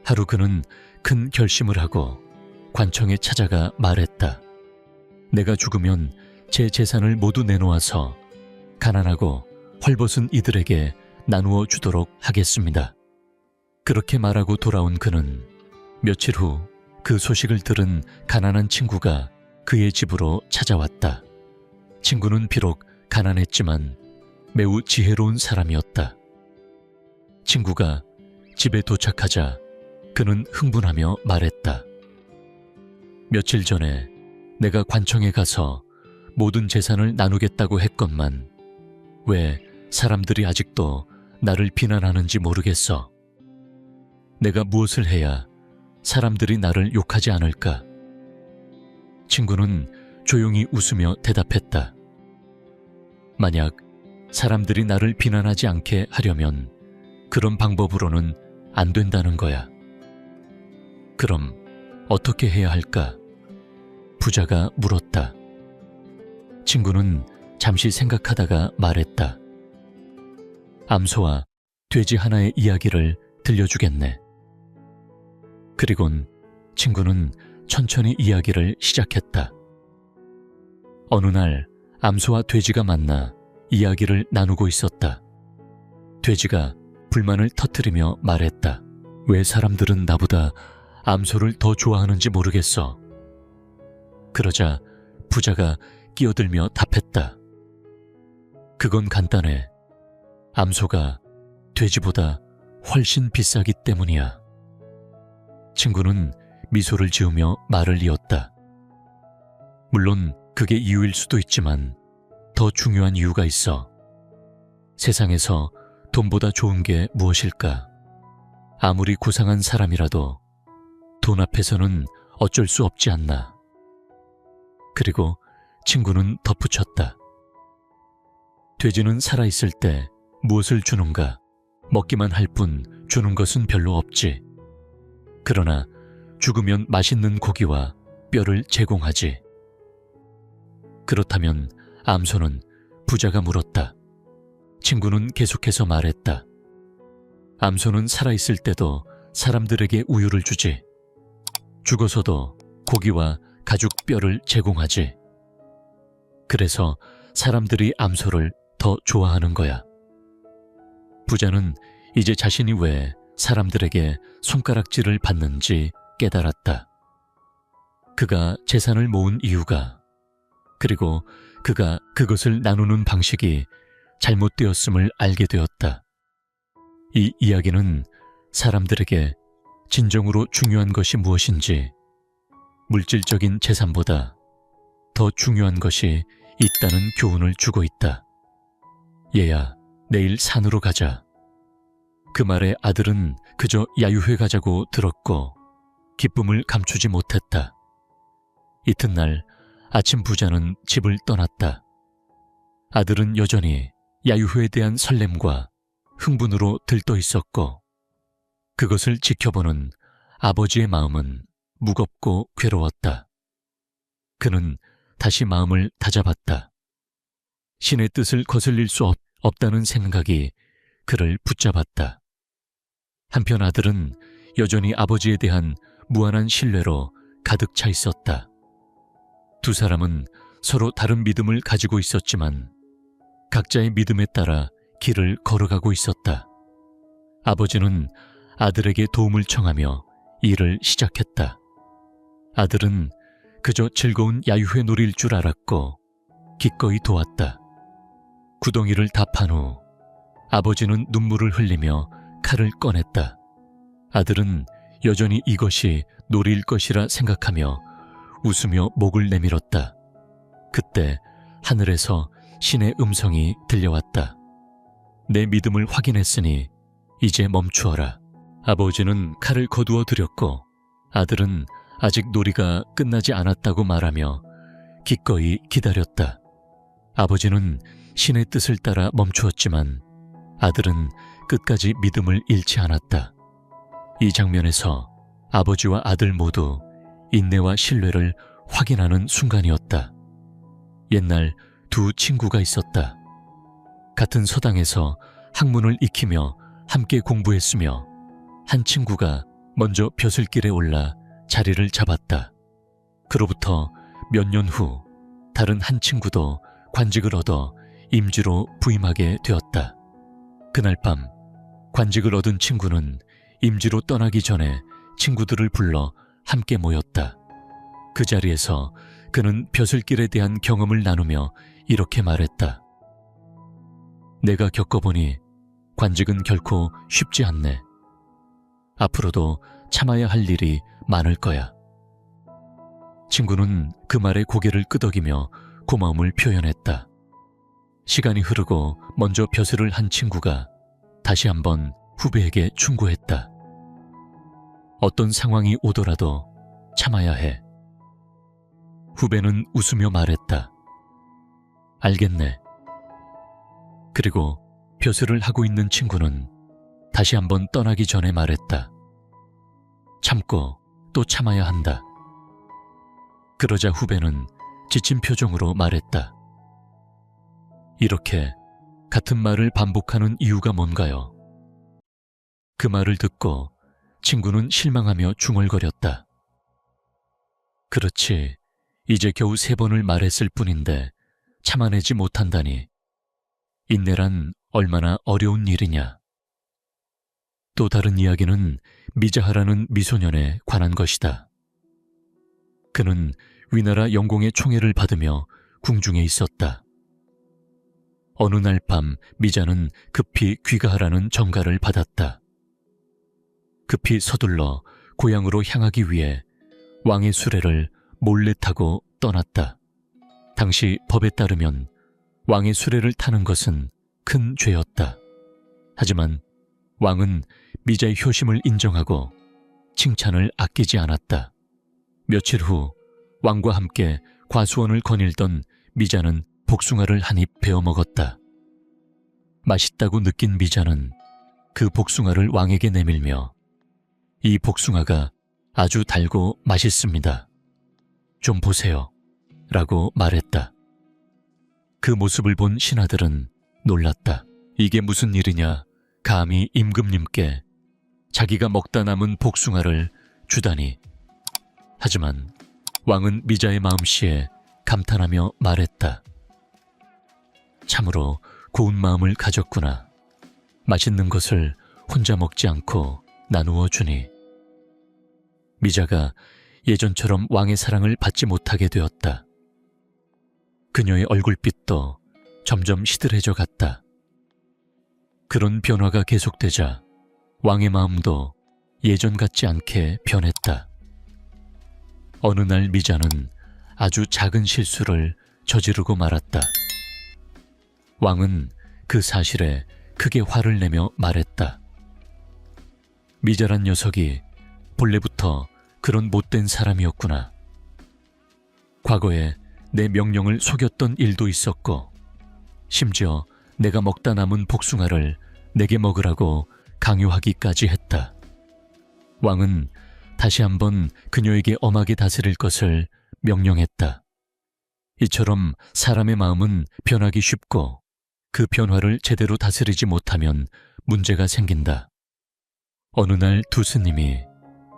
하루 그는 큰 결심을 하고 관청에 찾아가 말했다. 내가 죽으면 제 재산을 모두 내놓아서 가난하고 헐벗은 이들에게 나누어 주도록 하겠습니다. 그렇게 말하고 돌아온 그는 며칠 후 그 소식을 들은 가난한 친구가 그의 집으로 찾아왔다. 친구는 비록 가난했지만 매우 지혜로운 사람이었다. 친구가 집에 도착하자 그는 흥분하며 말했다. 며칠 전에 내가 관청에 가서 모든 재산을 나누겠다고 했건만 왜 사람들이 아직도 나를 비난하는지 모르겠어. 내가 무엇을 해야 사람들이 나를 욕하지 않을까? 친구는 조용히 웃으며 대답했다. 만약 사람들이 나를 비난하지 않게 하려면 그런 방법으로는 안 된다는 거야. 그럼 어떻게 해야 할까? 부자가 물었다. 친구는 잠시 생각하다가 말했다. 암소와 돼지 하나의 이야기를 들려주겠네. 그리곤 친구는 천천히 이야기를 시작했다. 어느 날 암소와 돼지가 만나 이야기를 나누고 있었다. 돼지가 불만을 터뜨리며 말했다. 왜 사람들은 나보다 암소를 더 좋아하는지 모르겠어. 그러자 부자가 끼어들며 답했다. 그건 간단해. 암소가 돼지보다 훨씬 비싸기 때문이야. 친구는 미소를 지으며 말을 이었다. 물론 그게 이유일 수도 있지만 더 중요한 이유가 있어. 세상에서 돈보다 좋은 게 무엇일까? 아무리 고상한 사람이라도 돈 앞에서는 어쩔 수 없지 않나. 그리고 친구는 덧붙였다. 돼지는 살아있을 때 무엇을 주는가? 먹기만 할 뿐 주는 것은 별로 없지. 그러나 죽으면 맛있는 고기와 뼈를 제공하지. 그렇다면 암소는? 부자가 물었다. 친구는 계속해서 말했다. 암소는 살아있을 때도 사람들에게 우유를 주지. 죽어서도 고기와 가죽 뼈를 제공하지. 그래서 사람들이 암소를 더 좋아하는 거야. 부자는 이제 자신이 왜 사람들에게 손가락질을 받는지 깨달았다. 그가 재산을 모은 이유가, 그리고 그가 그것을 나누는 방식이 잘못되었음을 알게 되었다. 이 이야기는 사람들에게 진정으로 중요한 것이 무엇인지, 물질적인 재산보다 더 중요한 것이 있다는 교훈을 주고 있다. 얘야, 내일 산으로 가자. 그 말에 아들은 그저 야유회 가자고 들었고 기쁨을 감추지 못했다. 이튿날 아침 부자는 집을 떠났다. 아들은 여전히 야유회에 대한 설렘과 흥분으로 들떠 있었고 그것을 지켜보는 아버지의 마음은 무겁고 괴로웠다. 그는 다시 마음을 다잡았다. 신의 뜻을 거슬릴 수 없다는 생각이 그를 붙잡았다. 한편 아들은 여전히 아버지에 대한 무한한 신뢰로 가득 차 있었다. 두 사람은 서로 다른 믿음을 가지고 있었지만 각자의 믿음에 따라 길을 걸어가고 있었다. 아버지는 아들에게 도움을 청하며 일을 시작했다. 아들은 그저 즐거운 야유회 놀이일 줄 알았고 기꺼이 도왔다. 구덩이를 다 판 후 아버지는 눈물을 흘리며 칼을 꺼냈다. 아들은 여전히 이것이 놀이일 것이라 생각하며 웃으며 목을 내밀었다. 그때 하늘에서 신의 음성이 들려왔다. 내 믿음을 확인했으니 이제 멈추어라. 아버지는 칼을 거두어 들였고 아들은 아직 놀이가 끝나지 않았다고 말하며 기꺼이 기다렸다. 아버지는 신의 뜻을 따라 멈추었지만 아들은 끝까지 믿음을 잃지 않았다. 이 장면에서 아버지와 아들 모두 인내와 신뢰를 확인하는 순간이었다. 옛날 두 친구가 있었다. 같은 서당에서 학문을 익히며 함께 공부했으며 한 친구가 먼저 벼슬길에 올라 자리를 잡았다. 그로부터 몇 년 후 다른 한 친구도 관직을 얻어 임지로 부임하게 되었다. 그날 밤 관직을 얻은 친구는 임지로 떠나기 전에 친구들을 불러 함께 모였다. 그 자리에서 그는 벼슬길에 대한 경험을 나누며 이렇게 말했다. 내가 겪어보니 관직은 결코 쉽지 않네. 앞으로도 참아야 할 일이 많을 거야. 친구는 그 말에 고개를 끄덕이며 고마움을 표현했다. 시간이 흐르고 먼저 벼슬을 한 친구가 다시 한번 후배에게 충고했다. 어떤 상황이 오더라도 참아야 해. 후배는 웃으며 말했다. 알겠네. 그리고 벼슬을 하고 있는 친구는 다시 한번 떠나기 전에 말했다. 참고 또 참아야 한다. 그러자 후배는 지친 표정으로 말했다. 이렇게 같은 말을 반복하는 이유가 뭔가요? 그 말을 듣고 친구는 실망하며 중얼거렸다. 그렇지, 이제 겨우 3번을 말했을 뿐인데 참아내지 못한다니. 인내란 얼마나 어려운 일이냐. 또 다른 이야기는 미자하라는 미소년에 관한 것이다. 그는 위나라 영공의 총애를 받으며 궁중에 있었다. 어느 날 밤 미자는 급히 귀가하라는 전가를 받았다. 급히 서둘러 고향으로 향하기 위해 왕의 수레를 몰래 타고 떠났다. 당시 법에 따르면 왕의 수레를 타는 것은 큰 죄였다. 하지만 왕은 미자의 효심을 인정하고 칭찬을 아끼지 않았다. 며칠 후 왕과 함께 과수원을 거닐던 미자는 복숭아를 한 입 베어 먹었다. 맛있다고 느낀 미자는 그 복숭아를 왕에게 내밀며 이 복숭아가 아주 달고 맛있습니다. 좀 보세요. 라고 말했다. 그 모습을 본 신하들은 놀랐다. 이게 무슨 일이냐. 감히 임금님께 자기가 먹다 남은 복숭아를 주다니. 하지만 왕은 미자의 마음씨에 감탄하며 말했다. 참으로 고운 마음을 가졌구나. 맛있는 것을 혼자 먹지 않고 나누어 주니. 미자가 예전처럼 왕의 사랑을 받지 못하게 되었다. 그녀의 얼굴빛도 점점 시들해져 갔다. 그런 변화가 계속되자 왕의 마음도 예전 같지 않게 변했다. 어느 날 미자는 아주 작은 실수를 저지르고 말았다. 왕은 그 사실에 크게 화를 내며 말했다. 미자란 녀석이 본래부터 그런 못된 사람이었구나. 과거에 내 명령을 속였던 일도 있었고, 심지어 내가 먹다 남은 복숭아를 내게 먹으라고 강요하기까지 했다. 왕은 다시 한번 그녀에게 엄하게 다스릴 것을 명령했다. 이처럼 사람의 마음은 변하기 쉽고 그 변화를 제대로 다스리지 못하면 문제가 생긴다. 어느 날 두 스님이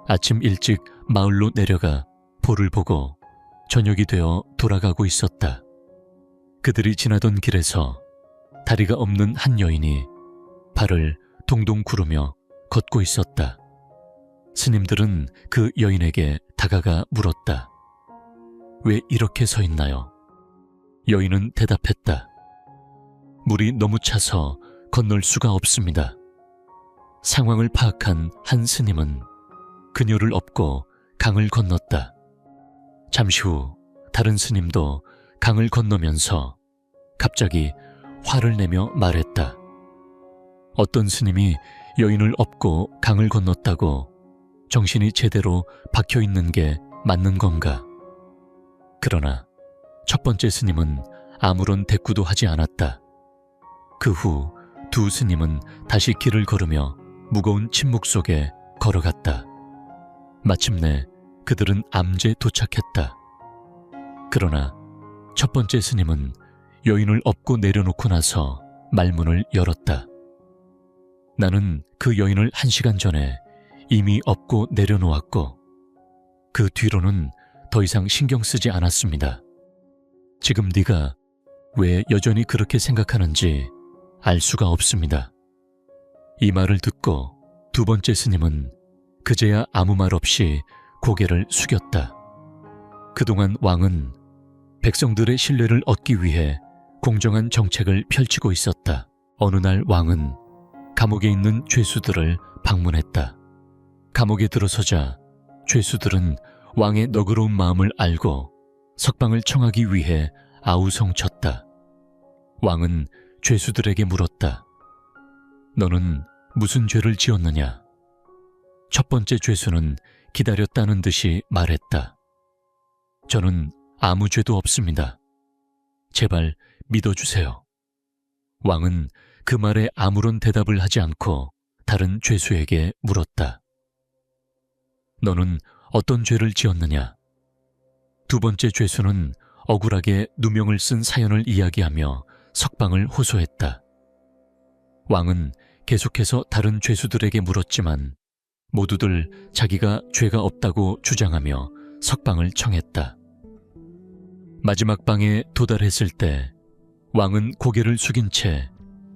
아침 일찍 마을로 내려가 보를 보고 저녁이 되어 돌아가고 있었다. 그들이 지나던 길에서 다리가 없는 한 여인이 발을 동동 구르며 걷고 있었다. 스님들은 그 여인에게 다가가 물었다. 왜 이렇게 서 있나요? 여인은 대답했다. 물이 너무 차서 건널 수가 없습니다. 상황을 파악한 한 스님은 그녀를 업고 강을 건넜다. 잠시 후 다른 스님도 강을 건너면서 갑자기 화를 내며 말했다. 어떤 스님이 여인을 업고 강을 건넜다고 정신이 제대로 박혀 있는 게 맞는 건가? 그러나 첫 번째 스님은 아무런 대꾸도 하지 않았다. 그 후 두 스님은 다시 길을 걸으며 무거운 침묵 속에 걸어갔다. 마침내 그들은 암제에 도착했다. 그러나 첫 번째 스님은 여인을 업고 내려놓고 나서 말문을 열었다. 나는 그 여인을 1시간 전에 이미 업고 내려놓았고 그 뒤로는 더 이상 신경 쓰지 않았습니다. 지금 네가 왜 여전히 그렇게 생각하는지 알 수가 없습니다. 이 말을 듣고 두 번째 스님은 그제야 아무 말 없이 고개를 숙였다. 그동안 왕은 백성들의 신뢰를 얻기 위해 공정한 정책을 펼치고 있었다. 어느 날 왕은 감옥에 있는 죄수들을 방문했다. 감옥에 들어서자 죄수들은 왕의 너그러운 마음을 알고 석방을 청하기 위해 아우성쳤다. 왕은 죄수들에게 물었다. 너는 무슨 죄를 지었느냐? 첫 번째 죄수는 기다렸다는 듯이 말했다. 저는 아무 죄도 없습니다. 제발 믿어주세요. 왕은 그 말에 아무런 대답을 하지 않고 다른 죄수에게 물었다. 너는 어떤 죄를 지었느냐? 두 번째 죄수는 억울하게 누명을 쓴 사연을 이야기하며 석방을 호소했다. 왕은 계속해서 다른 죄수들에게 물었지만 모두들 자기가 죄가 없다고 주장하며 석방을 청했다. 마지막 방에 도달했을 때 왕은 고개를 숙인 채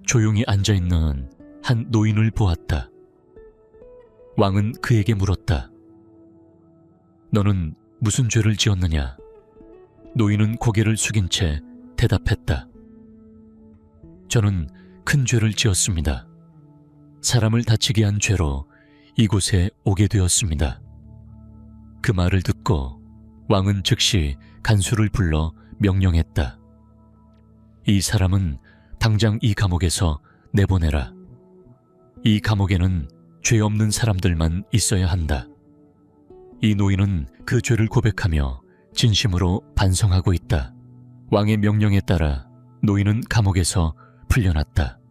조용히 앉아있는 한 노인을 보았다. 왕은 그에게 물었다. 너는 무슨 죄를 지었느냐? 노인은 고개를 숙인 채 대답했다. 저는 큰 죄를 지었습니다. 사람을 다치게 한 죄로 이곳에 오게 되었습니다. 그 말을 듣고 왕은 즉시 간수를 불러 명령했다. 이 사람은 당장 이 감옥에서 내보내라. 이 감옥에는 죄 없는 사람들만 있어야 한다. 이 노인은 그 죄를 고백하며 진심으로 반성하고 있다. 왕의 명령에 따라 노인은 감옥에서 풀려났다.